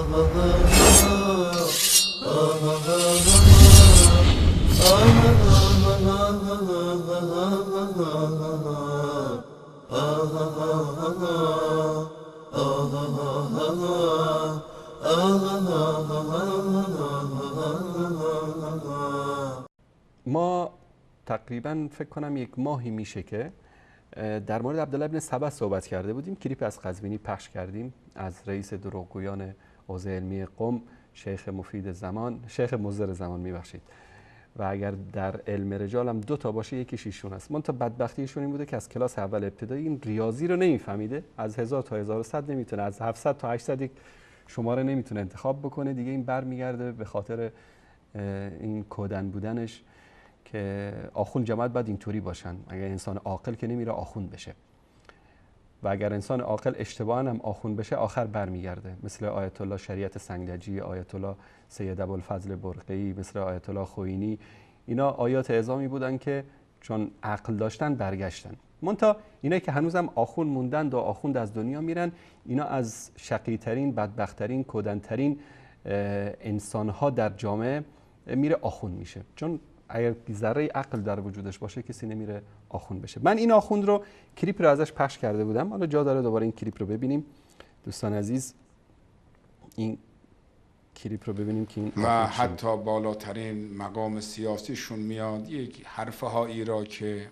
ما تقریبا فکر کنم یک ماهی میشه که در مورد عبدالله بن سبا صحبت کرده بودیم. کلیپ از قزوینی پخش کردیم از رئیس دروغگویان حوزه علمی قم، شیخ مفید زمان، شیخ مضر زمان میبخشید. و اگر در علم رجال هم 2 تا باشه یکیش ایشون است. منتها بدبختیشون این بوده که از کلاس اول ابتدایی این ریاضی رو نمیفهمیده، از 1000 تا 1100 نمیتونه، از 700 تا 800 یک شماره نمیتونه انتخاب بکنه دیگه. این برمیگرده به خاطر این کودن بودنش که آخوند جماعت باید اینطوری باشن. اگر انسان عاقل که نمیره آخوند بشه، و اگر انسان عاقل اشتباهاً هم آخوند بشه آخر برمیگرده، مثل آیت الله شریعت سنگدجی، آیت الله سید ابوالفضل برقی، مثل آیت الله خوئینی. اینا آیات اعظامی بودن که چون عقل داشتن برگشتن. منتها اینا که هنوزم آخوند موندن و آخوند از دنیا میرن، اینا از شقی‌ترین، بدبخت‌ترین، کودن‌ترین انسان‌ها در جامعه میره آخوند میشه. چون اگر ذره عقل در وجودش باشه کسی نمیره آخوند بشه. من این آخوند رو کلیپ رو ازش پخش کرده بودم، حالا جا داره دوباره این کلیپ رو ببینیم. دوستان عزیز این کلیپ رو ببینیم که این و حتی بالاترین مقام سیاسیشون میاد یک حرف هایی را که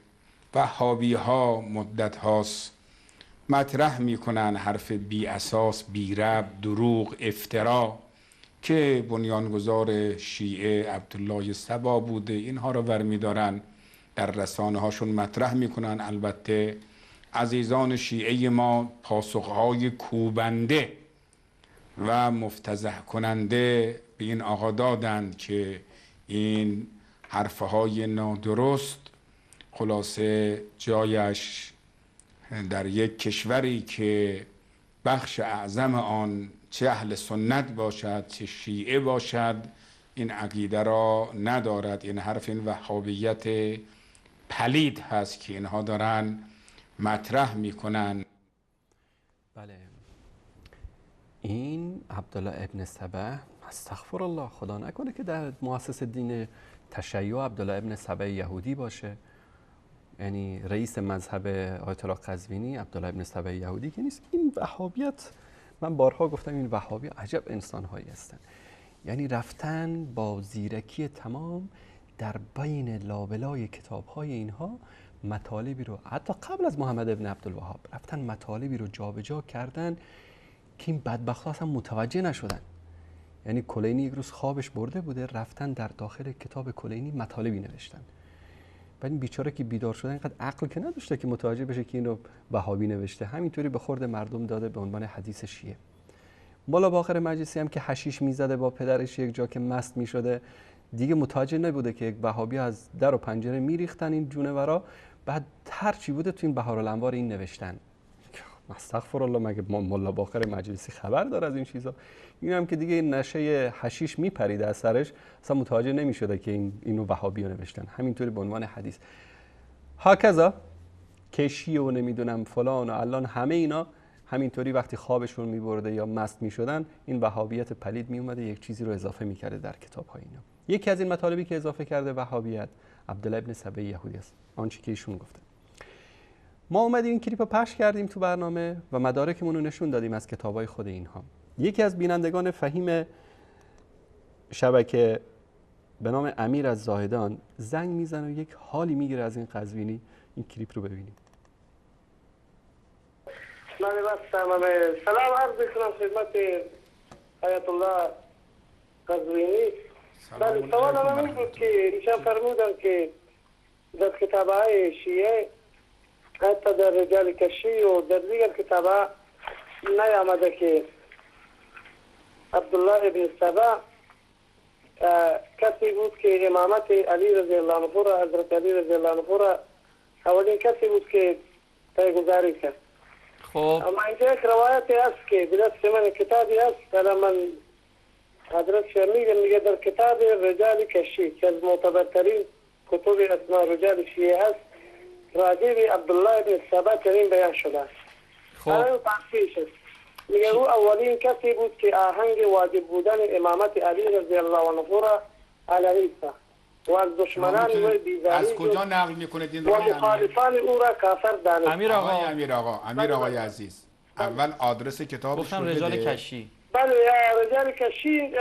وهابی ها مدت هاست مطرح میکنن، حرف بی اساس، بی ربط، دروغ، افترا، که بنیانگذار شیعه عبدالله سبا بوده. اینها رو برمیدارن در رسانه هاشون مطرح میکنن. البته عزیزان شیعه ما پاسخهای کوبنده و مفتضح کننده به این آقا دادند که این حرفهای نادرست خلاصه جایش در یک کشوری که بخش اعظم آن چه اهل سنت باشد چه شیعه باشد این عقیده را ندارد. این حرف این وهابیت پلید هست که اینها دارن مطرح میکنن. بله، این عبدالله ابن سبا، استغفر الله، خدا نکنه که در مؤسس دین تشیع عبدالله ابن سبا یهودی باشه. یعنی رئیس مذهب آیت الله قزوینی عبدالله ابن سبا یهودی که نیست. این وهابیت، من بارها گفتم این وهابی عجب انسان‌هایی هستن. یعنی رفتن با زیرکی تمام در بین لابلای کتاب‌های اینها مطالبی رو، حتی قبل از محمد ابن عبدالوهاب، رفتن مطالبی رو جابجا کردن که این بدبخت‌ها اصلا متوجه نشدن. یعنی کلینی یک روز خوابش برده بوده، رفتن در داخل کتاب کلینی مطالبی نوشتن. بعد این بیچاره که بیدار شده اینقدر عقل که نداشته که متوجه بشه که اینو وهابی نوشته، همینطوری به خورد مردم داده به عنوان حدیث شیعه. مولا باقر مجلسی هم که حشیش میزده با پدرش یک جا که مست میشده، دیگه متوجه نبوده که یک وهابی از در و پنجره میریختن این جونورا. بعد هر چی بوده تو این بهارالانوار این نوشتن. استغفر الله، مگه مولا باقر مجلسی خبر داره از این چیزا؟ این هم که دیگه نشه حشیش میپریده از سرش، اصلا متوجه نمیشده که اینو وهابی نوشتن، همینطوری به عنوان حدیث. هاکذا کشی و نمیدونم فلان و الان همه اینا همینطوری وقتی خوابشون میبرده یا مست میشدن، این وهابیت پلید میومده یک چیزی رو اضافه میکرده در کتاب‌های اینا. یکی از این مطالبی که اضافه کرده وهابیت عبدالله ابن سبا یهودی است، آنچه که ایشون گفته. ما اومدیم این کلیپ رو پخش کردیم تو برنامه و مدارکمون رو نشون دادیم از کتابای خود اینها. یکی از بینندگان فهیم شبکه به نام امیر از زاهدان زنگ میزنه و یک حالی میگیره از این قزوینی. این کلیپ رو ببینیم. سلام عرض میکنم خدمت آیت الله قزوینی. بله، سوال من بود که ایشان فرمودن که در کتابهای شیعه حتی در رجال کشی و در دیگر کتابها نیامده که عبدالله ابن سبا کسی بود که امامت علی رضی الله عنه را، حضرت علی رضی الله عنه را اولین کسی بود که پیگذاری کرد. خب اما اینجا یک روایتی هست که به دست من کتابی هست، الان من حضرت شمیگم میگه در کتاب رجال کشی که از معتبرترین کتب اسماء رجال شیعه هست، راجع به عبدالله ابن سبا چنین بیان شده است. خب الان تحقیقش است. میگه او اولین کسی بود که آهنگ واجب بودن امامت علی رضی الله عنه را علنی ساخت و از دشمنان و بیزاری از کجا نقل میکنه این و رو؟ مخالفان او را کافر دانست. امیر آقا امیر آقای عزیز، اول آدرس کتابش گفتم رو رجال بده. کشی. بله رجال کشی.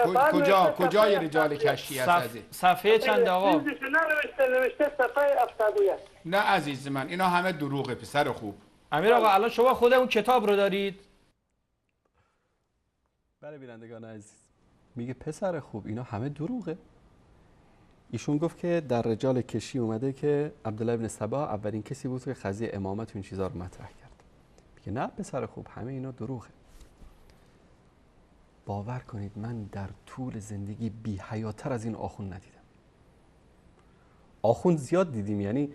کجای رجال کشی هست عزیز؟ صفحه چند آقا؟ نوشته صفحه 71. نه عزیز من، اینا همه دروغه پسر خوب. امیر آقا الان شما خود اون کتاب رو دارید؟ بله بینندگان عزیز، میگه پسر خوب اینا همه دروغه. ایشون گفت که در رجال کشی اومده که عبدالله ابن سبا اولین کسی بود که قضیه امامت و این چیزا رو مطرح کرد. میگه نه پسر خوب، همه اینا دروغه. باور کنید من در طول زندگی بی حیاتر از این آخوند ندیدم. آخوند زیاد دیدیم، یعنی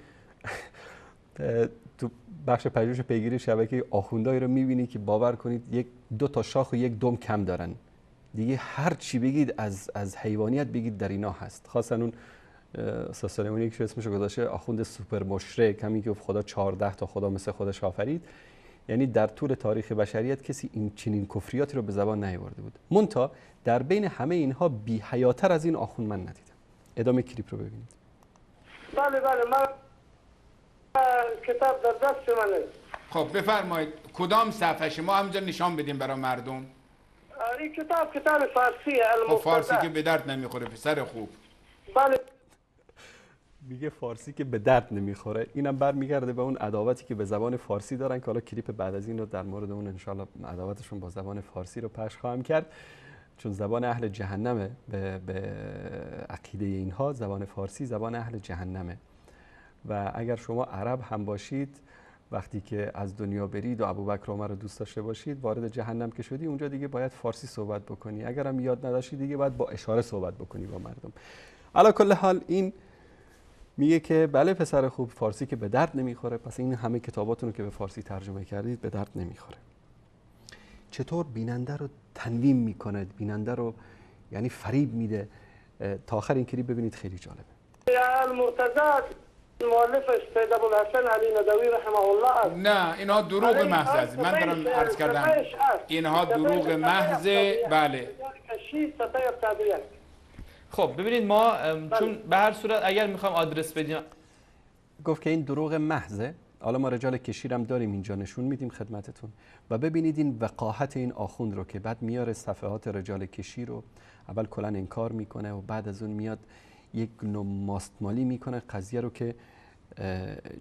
تو بخش پژوهش پیگیری شبکه آخوندایی رو میبینی که باور کنید یک دو تا شاخ و یک دم کم دارن دیگه. هر چی بگید از حیوانیت بگید در اینا هست. خاصا اون استاد سلیمانی که اسمش رو گذاشته آخوند سوپر مشرک، همین که خدا 14 تا خدا مثل خودش آفرید، یعنی در طول تاریخ بشریت کسی این چنین کفریاتی رو به زبان نیاورده بود. منتها در بین همه اینها بی حیاتر از این آخوند من ندیدم. ادامه کلیپ رو ببینید. بله من کتاب در دست منه. خب بفرمایید کدام صفحه شما همینجا نشان بدیم برای مردم. این کتاب فارسیه. خب فارسی که به درد نمیخوره پسر خوب. بله میگه فارسی که به درد نمیخوره. اینم برمیگرده به اون عداوتی که به زبان فارسی دارن که حالا کلیپ بعد از این رو در مورد اون انشالله عداوتشون با زبان فارسی رو پخش خواهم کرد، چون زبان اهل جهنمه. به عقیده اینها زبان فارسی زبان اهل جهنمه و اگر شما عرب هم باشید وقتی که از دنیا برید و ابوبکر و عمر رو دوست داشته باشید، وارد جهنم که شدی اونجا دیگه باید فارسی صحبت بکنی. اگر هم یاد نداشتی دیگه باید با اشاره صحبت بکنی با مردم. علی کل حال این میگه که بله پسر خوب، فارسی که به درد نمیخوره، پس این همه کتاباتون رو که به فارسی ترجمه کردید به درد نمیخوره. چطور بیننده رو تنویم میکنه، بیننده رو یعنی فریب میده. تا آخر این کلیپ ببینید، خیلی جالبه. المرتضی مؤلفش سید ابوالحسن علی ندوی رحمه الله است. نه اینها دروغ محض است. من دارم عرض کردم اینها دروغ محض. بله خب ببینید ما چون به هر صورت اگر میخوام آدرس بدیم، گفت که این دروغ محضه. حالا ما رجال کشیر هم داریم اینجا نشون میدیم خدمتتون و ببینید این وقاحت این آخوند رو که بعد میاره صفحات رجال کشیر رو اول کلا انکار میکنه و بعد از اون میاد یک نوع ماستمالی میکنه قضیه رو که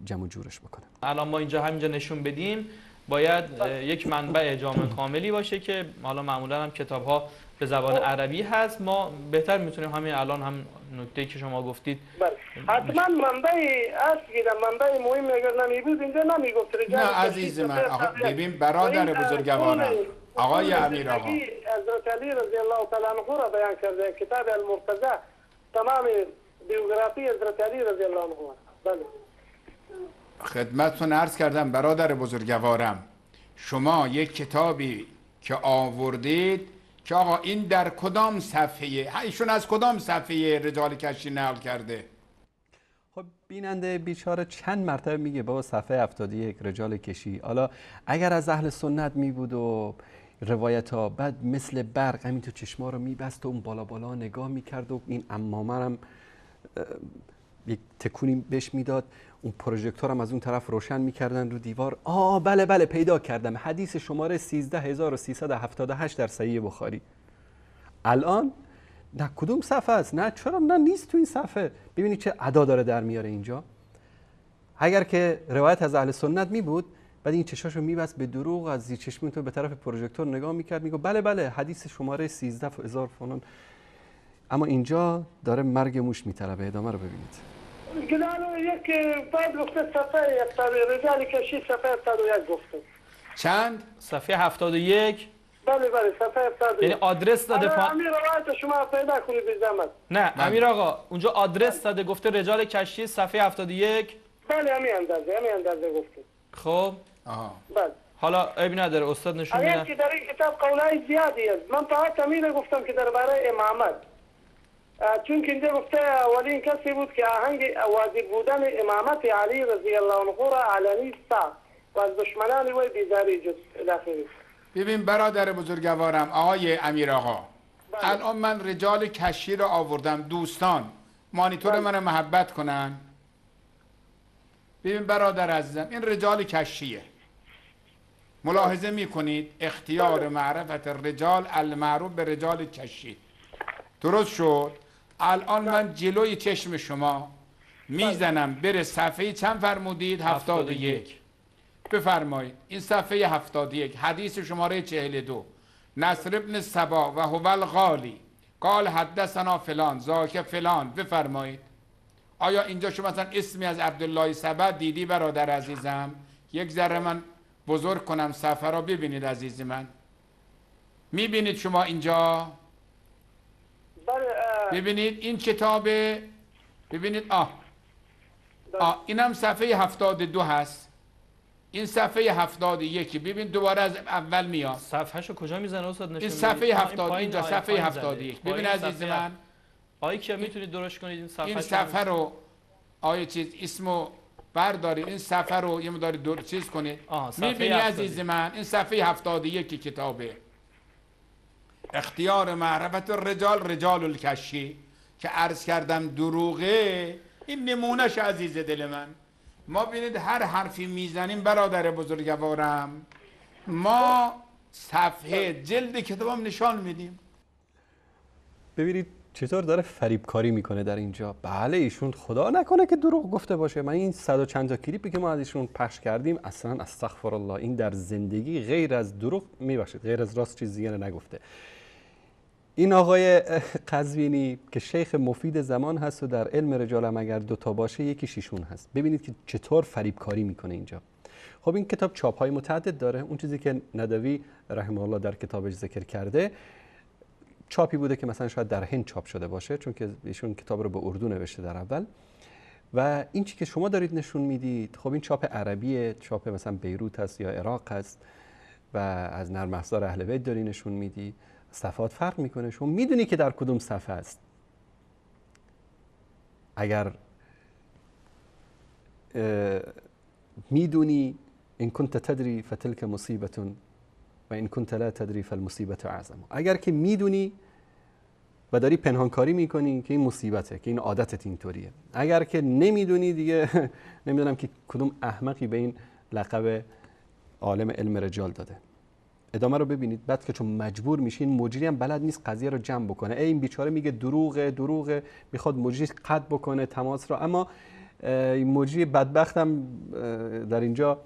جمع و جورش بکنه. الان ما اینجا همینجا نشون بدیم باید یک منبع جامع کاملی باشه که حالا معمولا هم کتاب ها به زبان عربی هست. ما بهتر میتونیم همین الان هم نکته که شما گفتید حتما منبعی هست که منبع مهم اگر نمی بود اینجا نمی گفت. نه عزیز من ببین برادر بزرگوارم آقای امیر آقا حضرت علی رضی الله تعالی عنه را بیان کرده کتاب المرتضی تمام بیوگرافی حضرت علی رضی الله عنه. بله خدمتتون عرض کردم برادر بزرگوارم، شما یک کتابی که آوردید که آقا این در کدام صفحه، ایشون از کدام صفحه رجال کشی نقل کرده؟ خب بیننده بیچاره چند مرتبه میگه بابا صفحه 71 رجال کشی. حالا اگر از اهل سنت می بود و روایت ها بعد مثل برق همین تو چشما رو میبست و اون بالا بالا نگاه میکرد و این عمامه هم یک تکونی بهش میداد، اون پروژکتور هم از اون طرف روشن میکردن رو دیوار. بله پیدا کردم، حدیث شماره 13378 در صحیح بخاری. الان نه کدوم صفحه است، نه چرا، نه نیست تو این صفحه. ببینید چه ادا داره در میاره اینجا. اگر که روایت از اهل سنت می بود بعد این چشاشو میبست به دروغ، از چشمون تو به طرف پروژکتور نگاه میکرد میگه بله حدیث شماره 13000 فلان. اما اینجا داره مرگ موش میطلبه. ادامه رو ببینید. گلالو یک بعد گفته صفحه 70 رجال کشی صفحه 71 گفته. چند؟ صفحه 71. بله صفحه 71. یعنی آدرس داده امیر روایت شما پیدا کنید بی زحمت. نه امیر آقا اونجا آدرس داده گفته رجال کشی صفحه 71. بله همین اندازه گفته. خب بله حالا عیبی نداره استاد نشون میدن. که در این کتاب قولای زیادی است. من فقط امیر گفتم که درباره امامت، چون که اینجا گفته اولین کسی بود که آهنگ واجب بودن امامت علی رضی الله عنه را علنی ساخت و از دشمنان وی بیزاری جز الاخری. ببین برادر بزرگوارم آقای امیر آقا، بله. الان من رجال کشی رو آوردم، دوستان مانیتور من محبت کنن. ببین برادر عزیزم، این رجال کشیه، ملاحظه میکنید اختیار معرفت الرجال المعروف به رجال کشی. درست شد؟ الان من جلوی چشم شما میزنم بره صفحه چند فرمودید؟ 71. بفرمایید این صفحه 71 حدیث شماره 42. نصر ابن سبا و هو الغالی قال حدثنا فلان ذاک فلان. بفرمایید آیا اینجا شما مثلا اسمی از عبدالله سبا دیدی برادر عزیزم؟ یک ذره من بزرگ کنم صفحه را ببینید عزیز من. میبینید شما اینجا؟ ببینید این کتابه، ببینید اینم صفحه 72 هست، این صفحه 71. ببین دوباره از اول میاد. صفحهشو کجا میزنه استاد؟ نشون این صفحه 70 اینجا صفحه 71. ببین عزیز من، آیه که میتونید درست کنید این صفحه رو آیه چیز اسمو بردارید، این صفحه رو یه مقدار دور چیز کنید. میبینی عزیز من این صفحه 71 کتابه اختیار معرفت الرجال رجال الکشی که عرض کردم دروغه. این نمونهش عزیز دل من. ما ببینید هر حرفی میزنیم برادر بزرگوارم ما صفحه جلد کتابم نشان میدیم. ببینید چطور داره فریبکاری میکنه در اینجا. بله ایشون خدا نکنه که دروغ گفته باشه. من این 100 و چند تا کلیپی که ما از ایشون پخش کردیم اصلا استغفر الله این در زندگی غیر از دروغ میبخشید غیر از راست چیز دیگه نگفته. این آقای قزوینی که شیخ مفید زمان هست و در علم رجال هم اگر دوتا باشه یکی ایشون هست. ببینید که چطور فریبکاری میکنه اینجا. خب این کتاب چاپ های متعدد داره. اون چیزی که ندوی رحمه الله در کتابش ذکر کرده چاپی بوده که مثلا شاید در هند چاپ شده باشه، چون که ایشون کتاب رو به اردو نوشته در اول. و این چی که شما دارید نشون میدید خب این چاپ عربیه، چاپ مثلا بیروت هست یا عراق هست و از نرم افزار اهل بیت داری نشون میدی. صفحات فرق میکنه، شما میدونی که در کدوم صفحه است. اگر میدونی ان كنت تدری فتلك مصیبه و ان كنت لا تدری فالمصیبه اعظم. اگر که میدونی و داری پنهانکاری میکنی که این مصیبته، که این عادتت اینطوریه. اگر که نمیدونی دیگه نمیدونم که کدوم احمقی به این لقب عالم علم رجال داده. ادامه رو ببینید. بعد که چون مجبور میشین، مجری هم بلد نیست قضیه رو جمع بکنه. این بیچاره میگه دروغه، میخواد مجری قطع بکنه تماس رو، اما مجری بدبخت هم در اینجا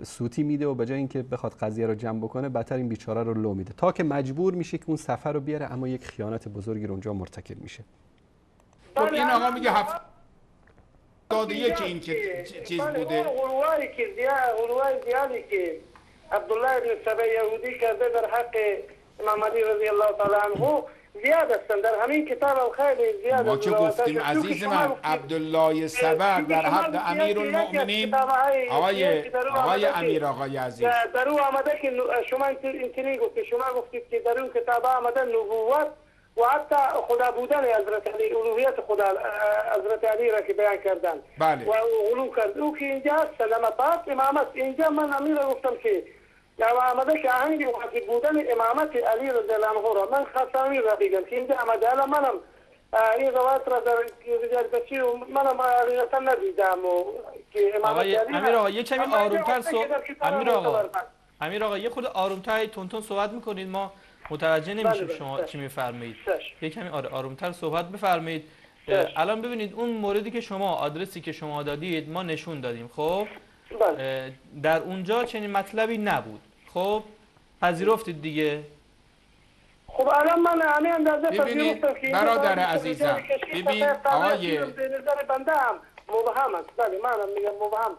سوتی میده و به جای اینکه بخواد قضیه رو جمع بکنه بدتر این بیچاره رو لو میده تا که مجبور میشه که اون صفحه رو بیاره، اما یک خیانت بزرگی رو اونجا مرتکب میشه. خب این آقا میگه 71 این که چیز بوده. غلوای زیادی که عبدالله ابن سبا یهودی کرده در حق امام علی رضی الله تعالی عنه زیاد هستند. در همین کتاب هم خیلی زیاد. ما چه گفتیم عزیز من؟ عبدالله سبا در حق امیر المؤمنین آقای امیر آقای عزیز در او آمده که شما اینطوری گفتید، شما گفتید که در اون کتاب آمده نبوت و حتی خدا بودن حضرت علی، الوهیت خدا حضرت علی را که بیان کردن. بله. و غلو کرد او که اینجا سلامت امامت. اینجا من امیر را گفتم که یا آمده که آهنگ واجب بودن امامت علی رضی الله عنه را من خواستم امیر را بگم که اینجا آمده. الان منم این روایت را در رجال بچی منم حقیقتا ندیدم و که امامت علی امیر آقا یه کمی آرومتر امیر آقا یه خود آرومتر تونتون صحبت میکنید، ما متوجه نمیشیم شما چی میفرمایید. یه کمی آرومتر صحبت بفرمایید. الان ببینید اون موردی که شما آدرسی که شما دادید ما نشون دادیم. خب در اونجا چنین مطلبی نبود. خب پذیرفتید دیگه. خب الان من همین اندازه پذیرفتم که برادر عزیزم ببین آقای نظر بنده هم مبهم است. بله منم میگم مبهم.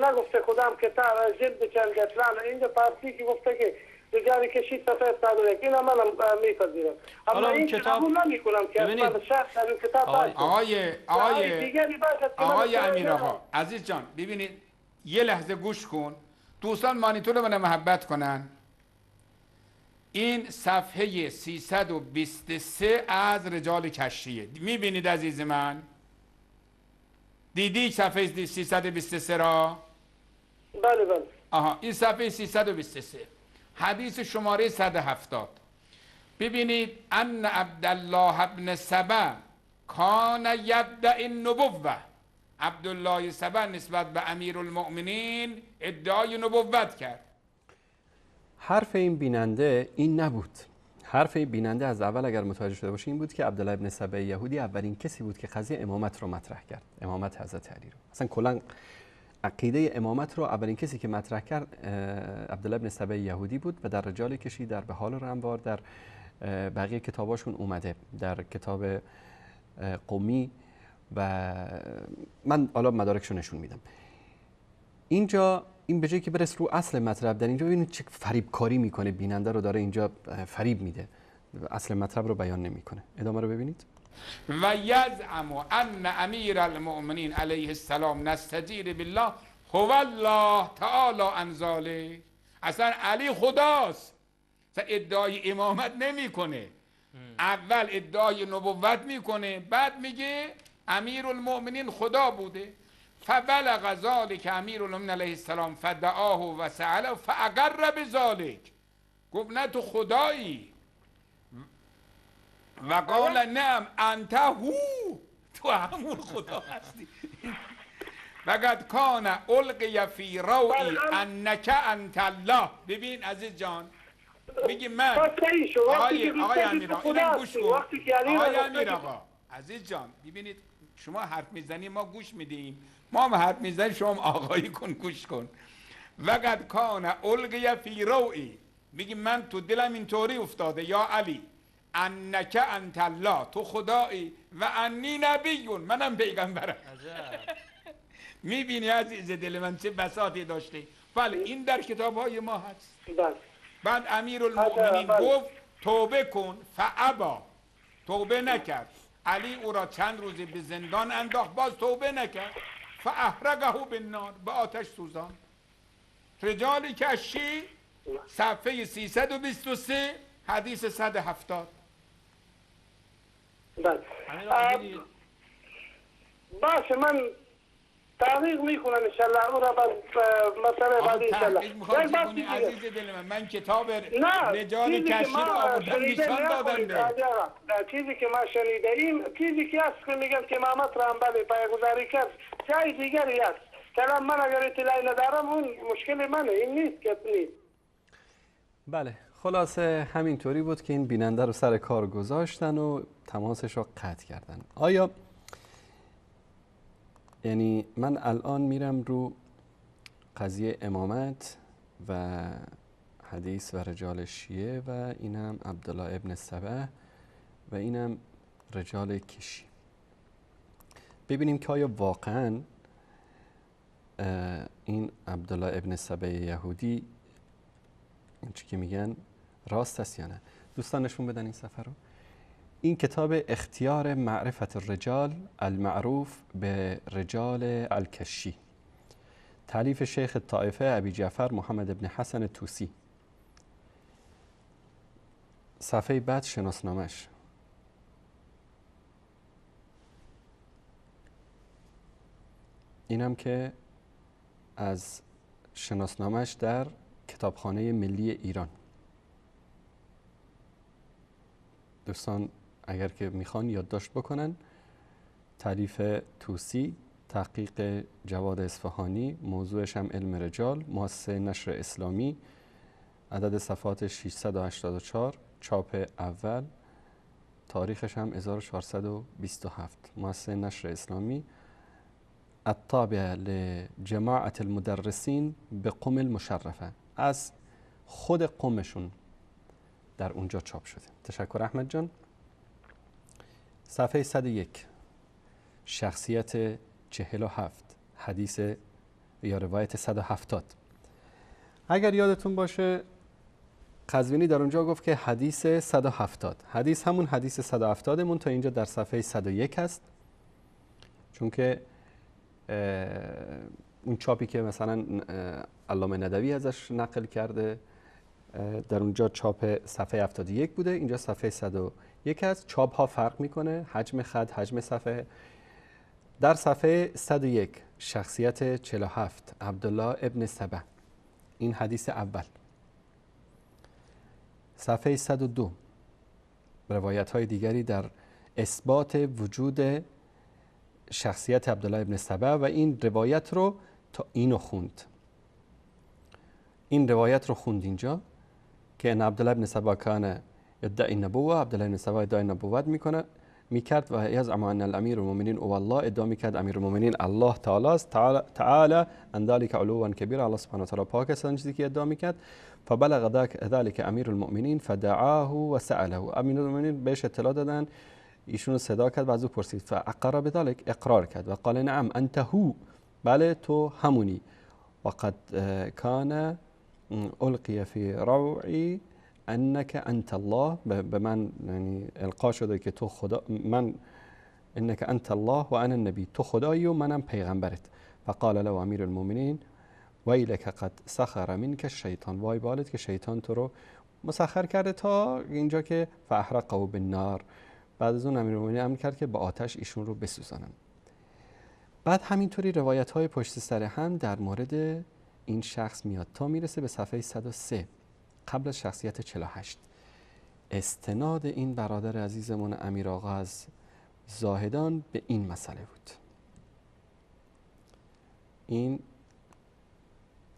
نگفته خودم کتاب جلد چند گتران اینجا پارسی که گفته که رجال کشی صفحه 101 اینا منم میپذیرم. اما این قبول نمیکنم که من شخص در این کتاب آقای امیر آقا عزیز جان ببینید یه لحظه گوش کن. دوستان مانیتور من محبت کنن. این صفحه 323 از رجال کشیه. میبینید عزیز من؟ دیدی صفحه 323 را؟ بله. آها این صفحه 323 حدیث شماره 170. ببینید ان عبدالله ابن سبا کان یدعی النبوة. عبدالله سبا نسبت به امیرالمؤمنین ادعای نبوت کرد. حرف این بیننده این نبود. حرف این بیننده از اول اگر متوجه شده باشی این بود که عبدالله ابن سبا یهودی اولین کسی بود که قضیه امامت رو مطرح کرد، امامت حضرت علی رو. اصلا کلا عقیده امامت رو اولین کسی که مطرح کرد عبدالله ابن سبا یهودی بود و در رجال کشی، در بحال و انوار، در بقیه کتاباشون اومده، در کتاب قمی و من حالا مدارکشو نشون میدم. اینجا این به جایی که برس رو اصل مطلب، در اینجا ببینید چه فریب کاری میکنه، بیننده رو داره اینجا فریب میده، اصل مطلب رو بیان نمیکنه. ادامه رو ببینید. و یزعم ان امیر المؤمنین علیه السلام نستجیر بالله هو الله تعالی عن ذلک. اصلا علی خداست، اصلا ادعای امامت نمیکنه. اول ادعای نبوت میکنه، بعد میگه امیر المؤمنین خدا بوده. فبلغ ذلک امیر المؤمنین علیه السلام فدعاه و سأله فاقر بذلک. گفت نه تو خدایی. و قال نعم انت هو، تو همون خدا هستی. وقد کان القی فی روعی انک انت الله. ببین عزیز جان، میگی من آقای امیر آقا اینم گوش کن. آقای امیر آقا عزیز جان، ببینید شما حرف میزنی ما گوش میدیم، ما هم حرف میزنیم شما هم آقایی کن گوش کن. وقد کان القی فی روعی، میگی من تو دلم اینطوری افتاده یا علی انک انت الله، تو خدایی، و انی نبیون، منم پیغمبرم. میبینی عزیز دل من چه بساطی داشته. بله این در کتاب های ما هست. بعد امیر المؤمنین گفت توبه کن، فابا، توبه نکرد. علی او را چند روزی به زندان انداخت، باز توبه نکرد. فاحرقه بالنار، به آتش سوزان. رجال کشی صفحه 323 حدیث 170. باشه من تحقیق میکنم انشالله اون را مسئله بعد انشالله. عزیز دل من کتاب رجال کشی رو آوردم نشان دادم. چیزی که ما شنیدیم، چیزی که هست که میگن که امامت را هم بله پیگذاری کرد، جای دیگری هست. کلام من اگر اطلاعی ندارم اون مشکل منه، این نیست که نیست. بله خلاصه همینطوری بود که این بیننده رو سر کار گذاشتن و تماسش رو قطع کردن. آیا یعنی من الان میرم رو قضیه امامت و حدیث و رجال شیعه و اینم عبدالله ابن سبا و اینم رجال کشی، ببینیم که آیا واقعا این عبدالله ابن سبا یهودی این چی که میگن راست است یا نه. دوستان نشون بدن این صفحه رو. این کتاب اختیار معرفت الرجال المعروف به رجال الکشی، تالیف شیخ طائفه ابی جعفر محمد ابن حسن توسی. صفحه بعد شناسنامش. اینم که از شناسنامش در کتابخانه ملی ایران. دوستان اگر که میخوان یادداشت بکنن، تالیف توسی، تحقیق جواد اصفهانی، موضوعش هم علم رجال، مؤسسه نشر اسلامی، عدد صفحات 684، چاپ اول، تاریخش هم 1427، مؤسسه نشر اسلامی، الطابع لجماعة المدرسین به قم المشرفه، از خود قمشون در اونجا چاپ شده. تشکر احمد جان. صفحه 101 شخصیت 47 حدیث یا روایت 170. اگر یادتون باشه قزوینی در اونجا گفت که حدیث 170، حدیث همون حدیث 170 مون تا اینجا در صفحه 101 هست، چون که اون چاپی که مثلا علامه ندوی ازش نقل کرده در اونجا چاپ صفحه 71 بوده، اینجا صفحه 101 هست. چاپ ها فرق میکنه، حجم خط، حجم صفحه. در صفحه 101 شخصیت 47 عبدالله ابن سبا، این حدیث اول. صفحه 102 روایت های دیگری در اثبات وجود شخصیت عبدالله ابن سبا و این روایت رو تا اینو خوند. این روایت رو خوند اینجا که ان عبدالله ابن سبا کان یدعی النبوه، عبدالله ابن سبا ادعای نبوت میکرد و یزعم ان الامیر المؤمنین او الله، ادعا میکرد امیر المؤمنین الله تعالی است، تعالی ان ذلك علوا کبیر، الله سبحانه و تعالی پاک است چیزی که ادعا میکرد. فبلغ ذلك امیر المؤمنین فدعاه و سأله، امیر المؤمنین بهش اطلاع دادن، ایشون رو صدا کرد و از او پرسید، فاقر بذلك، اقرار کرد و قال نعم انت هو، بله تو همونی، و قد کان القی فی روعی انک انت الله، به من یعنی القا شده که تو خدا، من انک انت الله و انا النبی، تو خدایی و منم پیغمبرت. فقال له امیر المؤمنین ویلک قد سخر منک الشیطان، وای بالت که شیطان تو رو مسخر کرده تا اینجا که فاحرقه بالنار، بعد از اون امیرالمومنین امر کرد که با آتش ایشون رو بسوزانن. بعد همینطوری روایت های پشت سر هم در مورد این شخص میاد تا میرسه به صفحه 103 قبل از شخصیت 48. استناد این برادر عزیزمون امیر آقا از زاهدان به این مسئله بود. این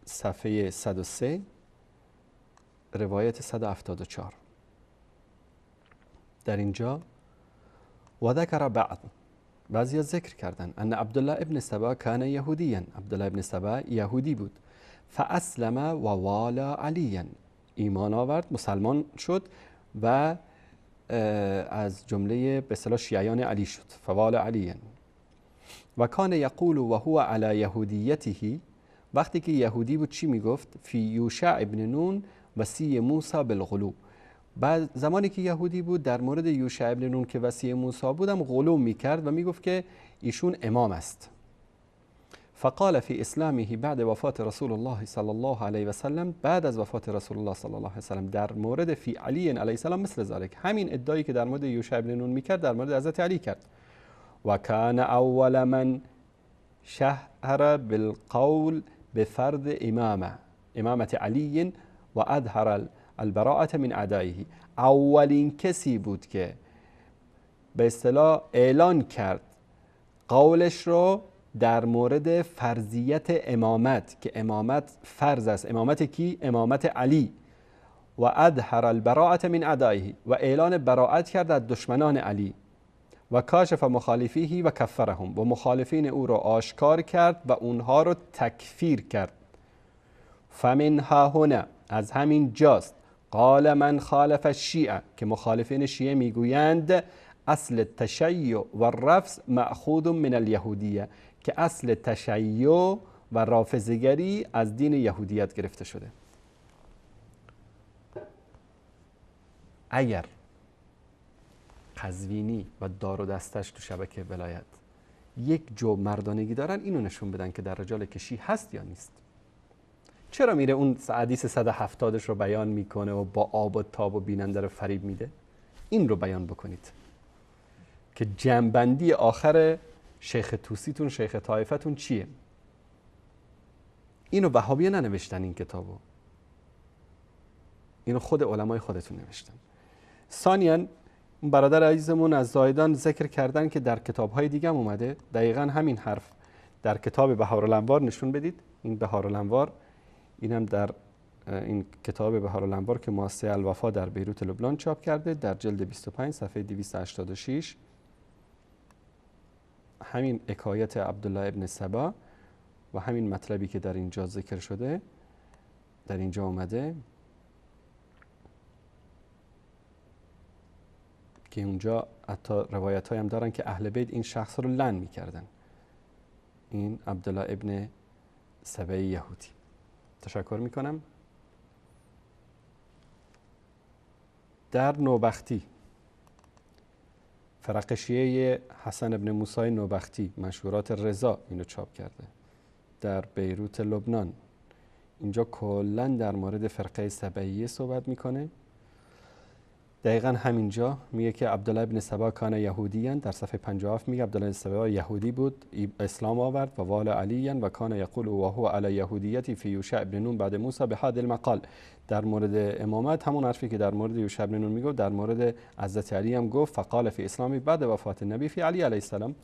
صفحه 103 روایت 174 در اینجا و ذکر بعضی ذکر کردن ان عبدالله ابن سبا کان یهودیا، عبدالله ابن سبا یهودی بود، فاسلم و والا علیا، ایمان آورد، مسلمان شد و از جمله به اصطلاح شیعیان علی شد، فوالا علیا. و کان یقول و هو علی یهودیته، وقتی که یهودی بود چی میگفت؟ فی یوشع ابن نون وصی موسی بالغلو، بعد زمانی که یهودی بود در مورد یوشع ابن نون که وصی موسی بودم غلو میکرد و میگفت که ایشون امام است. فقال فی اسلامه بعد وفات رسول الله صلی الله علیه و سلم، بعد از وفات رسول الله صلی الله علیه و سلم در مورد فی علی علیه السلام مثل ذلك، همین ادعایی که در مورد یوشع ابن نون میکرد در مورد حضرت علی کرد. و کان اول من شهر بالقول بفرض امامت علی و اظهر البراءة من اعدائه، اولین کسی بود که به اصطلاح اعلان کرد قولش رو در مورد فرضیت امامت، که امامت فرض است. امامت کی؟ امامت علی. و اظهر البراءة من اعدائه، و اعلان براءت کرد از دشمنان علی. و کاشف مخالفیه و کفرهم، و مخالفین او را آشکار کرد و اونها رو تکفیر کرد. فمنها هنا، از همین جاست، قال من خالف الشیعه، که مخالفین شیعه میگویند اصل تشیع و رفض مأخوذ من الیهودیه، که اصل تشیع و رافضگری از دین یهودیت گرفته شده. اگر قزوینی و دار و دستش تو شبکه ولایت یک جو مردانگی دارن، اینو نشون بدن که در رجال کشی هست یا نیست. چرا میره اون حدیث 170 رو بیان میکنه و با آب و تاب و بیننده رو فریب میده؟ این رو بیان بکنید که جنبندی آخر شیخ توسیتون، شیخ طایفتون چیه. اینو وهابیه ننوشتن این کتابو، اینو خود علمای خودتون نوشتن. ثانیاً برادر عزیزمون از زاهدان ذکر کردن که در کتاب‌های دیگه هم اومده دقیقاً همین حرف در کتاب بهارالانوار نشون بدید. این بهارالانوار، اینم در این کتاب بهارالانوار که مؤسسه الوفا در بیروت لبنان چاپ کرده، در جلد 25 صفحه 286 همین حکایت عبدالله ابن سبا و همین مطلبی که در اینجا ذکر شده در اینجا اومده، که اونجا حتی روایت های هم دارن که اهل بیت این شخص رو لعن میکردن، این عبدالله ابن سبعی یهودی. تشکر میکنم. در نوبختی، فرق شیعه حسن ابن موسی نوبختی، مشهورات رضا، اینو چاپ کرده در بیروت لبنان. اینجا کلا در مورد فرقه سبعیه صحبت میکنه دقیقا همینجا میگه که عبدالله ابن سبا کان یهودیان، در صفحه 57 میگه عبدالله ابن سبا یهودی بود، اسلام آورد و وال علیان و کان یقول و هو علی یهودیتی فی یوشع ابن نون بعد موسی به حد المقال. در مورد امامت همون حرفی که در مورد یوشع ابن نون میگه در مورد حضرت علی هم گفت فقال فی اسلامی بعد وفات النبی فی علی علیه السلام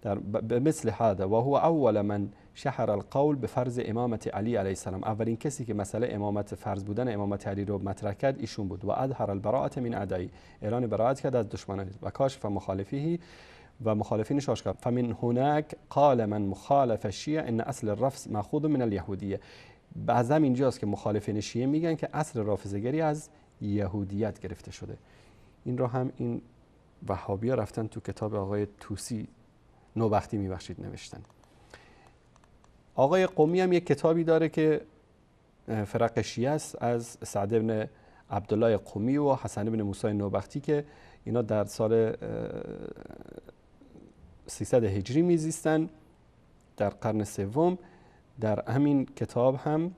در مثل هذا و هو اول من شهر القول به فرض امامت علی علیه السلام. اولین کسی که مسئله امامت فرض بودن امامت علی رو مطرح کرد ایشون بود. و اظهر البراءة من اعدایی، اعلان براءت کرد از دشمنان و کاشف مخالفیه و مخالفینش آشکار. فمن هناك قال من مخالف الشیعه ان اصل الرفض ماخوذ من الیهودیه. بعضی اینجاست که مخالفین شیعه میگن که اصل رافضه‌گری از یهودیت گرفته شده. این رو هم این وهابی‌ها رفتن تو کتاب آقای طوسی نوبختی میبخشید نوشتن. آقای قمی هم یک کتابی داره که فرق شیعه است از سعد بن عبدالله قمی و حسن بن موسی نوبختی که اینا در سال 300 هجری میزیستن در قرن سوم. در همین کتاب هم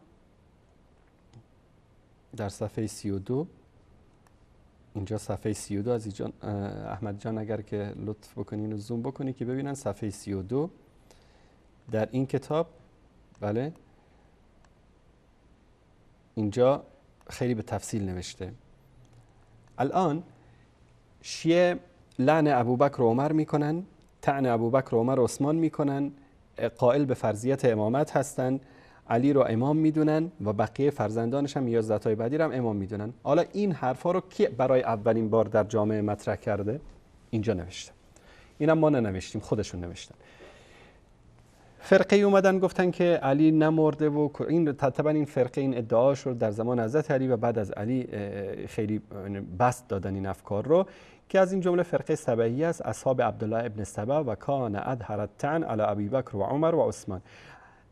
در صفحه 32 اینجا صفحه 32 از ایجان احمد جان اگر که لطف بکنین و زوم بکنی که ببینن صفحه 32 در این کتاب، بله اینجا خیلی به تفصیل نوشته. الان شیعه لعن ابوبکر و عمر میکنن، طعن ابوبکر و عمر و عثمان میکنن، قائل به فرضیت امامت هستن، علی رو امام میدونن و بقیه فرزندانش هم یا ذاتای بعدی رو هم امام میدونن. حالا این حرفا رو کی برای اولین بار در جامعه مطرح کرده؟ اینجا نوشته. اینم ما ننوشتیم، خودشون نوشتن. فرقه اومدن گفتن که علی نمرده و این طبعا این فرقه این ادعاش رو در زمان حضرت علی و بعد از علی خیلی بسط دادن این افکار رو که از این جمله فرقه سبعیه است، اصحاب عبدالله ابن سبا و کان اظهر الطعن علی ابی بکر و عمر و عثمان.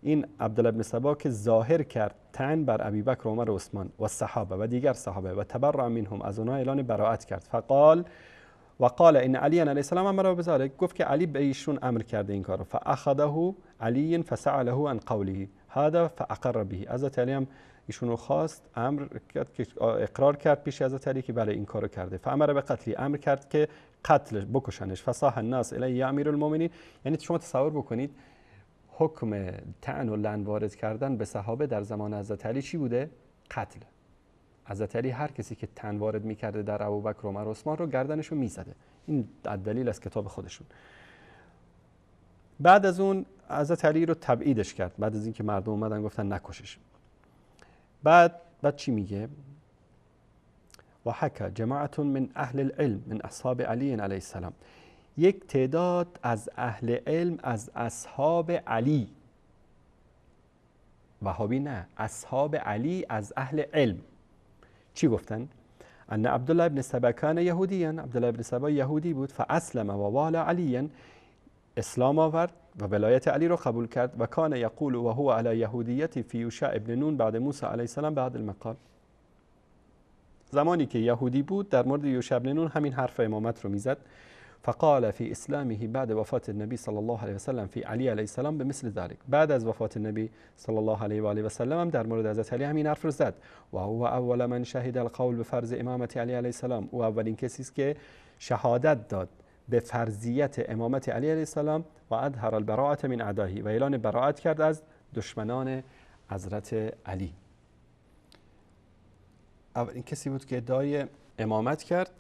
این عبدالله ابن سبا که ظاهر کرد طعن بر ابی بکر و عمر و عثمان و صحابه و دیگر صحابه و تبرع منهم، از اونها اعلان براءت کرد. فقال و قال ان علی علیه السلام امر بذلك، گفت که علی به ایشون امر کرده این کارو. فاخذه علی فسأله عن قوله هذا فاقر به. حضرت علی هم ایشونو خواست امر کرد که اقرار کرد پیش حضرت علی که بله این کارو کرده. فامر به قتلی، امر کرد که قتلش بکشنش. فصاح الناس الی یا امیر المؤمنین. یعنی شما تصور بکنید حکم طعن و لعن وارد کردن به صحابه در زمان حضرت علی چی بوده؟ قتل. حضرت علی هر کسی که طعن وارد می‌کرده در ابوبکر و عمر و عثمان رو گردنشو می‌زده. این دلیل از کتاب خودشون. بعد از اون حضرت علی رو تبعیدش کرد، بعد از اینکه مردم اومدن گفتن نکشش. بعد چی میگه؟ و حکا جماعت من اهل العلم من اصحاب علی علیه السلام، یک تعداد از اهل علم از اصحاب علی، وهابی نه، اصحاب علی از اهل علم چی گفتن؟ ان عبدالله ابن سبا کان یهودیاً، عبدالله ابن سبا یهودی بود، فاسلم و وال علیاً، اسلام آورد و ولایت علی رو قبول کرد. و کان یقول و هو علی یهودیتی فی یوشع ابن نون بعد موسی علیه السلام بعد المقال. زمانی که یهودی بود در مورد یوشع ابن نون همین حرف امامت رو میزد. فقال في اسلامه بعد وفات النبی صلی الله علیه و سلم فی علی علیه السلام بمثل ذلك. بعد از وفات النبی صلی الله علیه و آله و سلم هم در مورد حضرت علی همین حرف رو زد. و هو اول من شهد القول به فرض امامت علی علیه السلام، او اولین کسی است که شهادت داد به فرضیت امامت علی علیه السلام و اظهر البراءة من اعدائه، و اعلان براءت کرد از دشمنان حضرت علی. اولین کسی بود که ادعای امامت کرد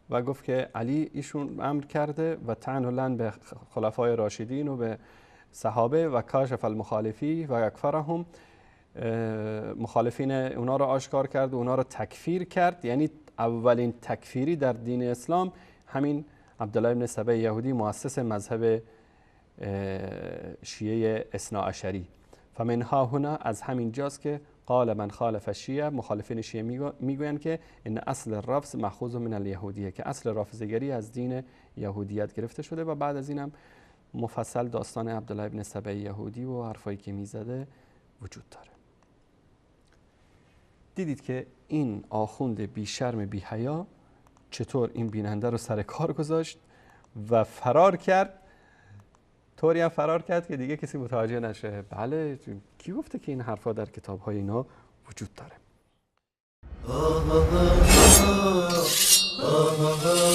و گفت که علی ایشون امر کرده و طعن و لعن به خلفای راشدین و به صحابه و کاشف المخالفی و یکفرهم، مخالفین اونا رو آشکار کرد و اونا رو تکفیر کرد. یعنی اولین تکفیری در دین اسلام همین عبدالله ابن سبا یهودی، مؤسس مذهب شیعه اثناعشری. فمنها هنا، از همین جاست که قال من خالف الشیعه، مخالفین شیعه میگویند که ان اصل الرفض مأخوذ من الیهودیه، که اصل رافضه‌گری از دین یهودیت گرفته شده. و بعد از اینم مفصل داستان عبدالله ابن سبا یهودی و حرفایی که میزده وجود داره. دیدید که این آخوند بی شرم بی حیا چطور این بیننده رو سر کار گذاشت و فرار کرد. طوری هم فرار کرد که دیگه کسی متوجه نشه. بله، کی گفته که این حرفا در کتاب‌های اینا وجود داره؟ آه